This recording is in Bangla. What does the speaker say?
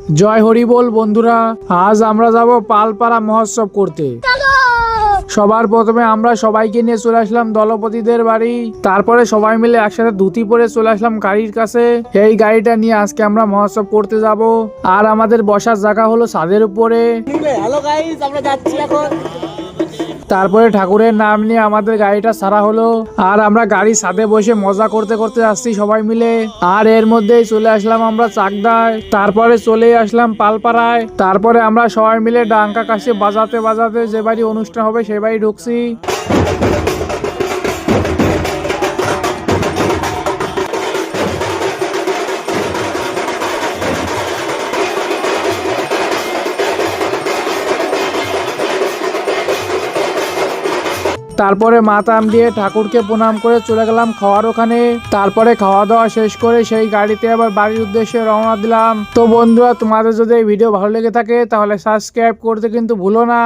জয় হরি বল বন্ধুরা, আজ আমরা যাব পালপাড়া মহোৎসব করতে। সবার প্রথমে আমরা সবাইকে নিয়ে চলে আসলাম দলপতিদের বাড়ি। তারপরে সবাই মিলে একসাথে ধুতি পরে চলে আসলাম গাড়ির কাছে। এই গাড়িটা নিয়ে আজকে আমরা মহোৎসব করতে যাব। আর আমাদের বসার জায়গা হলো ছাদের উপরে। হ্যালো গাইস, আমরা যাচ্ছি এখন। তারপরে ঠাকুরের নাম নিয়ে আমাদের গাড়িটা ছাড়া হলো। আর আমরা গাড়ি ছাদে বসে মজা করতে করতে আসছি সবাই মিলে। আর এর মধ্যেই চলে আসলাম আমরা চাকদায়। তারপরে চলে আসলাম পালপাড়ায়। তারপরে আমরা সবাই মিলে ডাঙ্কা কাশি বাজাতে বাজাতে যে বাড়ি অনুষ্ঠান হবে সেই বাড়ি ঢুকছি। তারপরে মাথাম দিয়ে ঠাকুরকে প্রণাম করে চলে গেলাম খাওয়ার ওখানে। তারপরে খাওয়া দাওয়া শেষ করে সেই গাড়িতে আবার বাড়ির উদ্দেশ্যে রওনা দিলাম। তো বন্ধুরা, তোমাদের যদি এই ভিডিও ভালো লেগে থাকে তাহলে সাবস্ক্রাইব করতে কিন্তু ভুলো না।